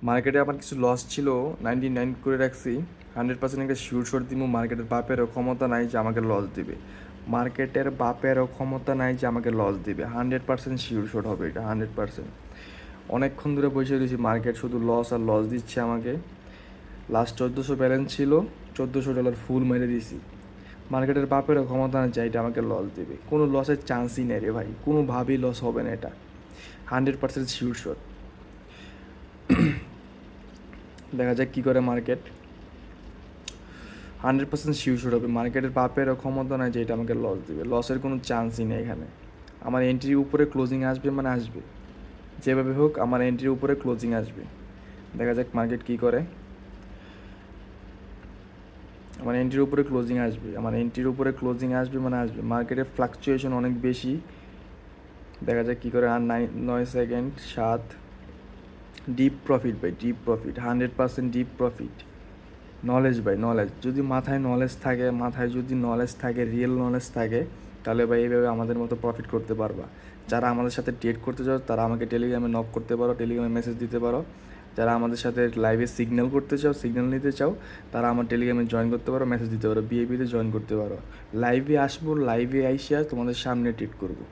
মার্কেটে আমার কিছু লস ছিল, 99 করে রাখছি। 100% একটা শিওর শট দিব, মার্কেটের বাপেরও ক্ষমতা নাই যে আমাকে লস দিবে। মার্কেটের বাপেরও ক্ষমতা নাই যে আমাকে লস দিবে। 100% শিওর শট হবে এটা, 100%। অনেকক্ষণ ধরে বসে রয়েছি, মার্কেট শুধু লস আর লস দিচ্ছে আমাকে। লাস্ট 1400 ব্যালেন্স ছিল, $1400 ফুল মেরে দিছি। মার্কেটের বাপেরও ক্ষমতা না যে এটা আমাকে লস দেবে। কোনো লসের চান্সই নেই রে ভাই, কোনোভাবেই লস হবে না এটা, 100% শিওর শট। দেখা যাক কী করে মার্কেট। 100% শিওর শট হবে, মার্কেটের বাপেরও ক্ষমতা নয় যে এটা আমাকে লস দেবে। লসের কোনো চান্সই নেই এখানে। আমার এন্ট্রির উপরে ক্লোজিং আসবে মানে আসবে, যেভাবে হোক আমার এন্ট্রির উপরে ক্লোজিং আসবে। দেখা যাক মার্কেট কী করে। আমার এন্ট্রির উপরে ক্লোজিং আসবে, আমার এন্ট্রির উপরে ক্লোজিং আসবে মানে আসবে। মার্কেটের ফ্লাকচুয়েশন অনেক বেশি। দেখা যাক কী করে। আর 9 সেকেন্ড, 7। ডিপ প্রফিট ভাই, deep profit, 100% deep profit. Knowledge ভাই, নলেজ। যদি মাথায় নলেজ থাকে, মাথায় যদি নলেজ থাকে, রিয়েল নলেজ থাকে, তাহলে ভাই এইভাবে আমাদের মতো প্রফিট করতে পারবা। যারা আমাদের সাথে ট্রেড করতে চাও তারা আমাকে টেলিগ্রামে নক করতে পারো, টেলিগ্রামে মেসেজ দিতে পারো। যারা আমাদের সাথে লাইভে সিগন্যাল করতে চাও, সিগন্যাল নিতে চাও, তারা আমার টেলিগ্রামে জয়েন করতে পারো, মেসেজ দিতে পারো, বিএপিতে জয়েন করতে পারো। লাইভে আসবো, লাইভে আইসা তোমাদের সামনে ট্রেড করবো।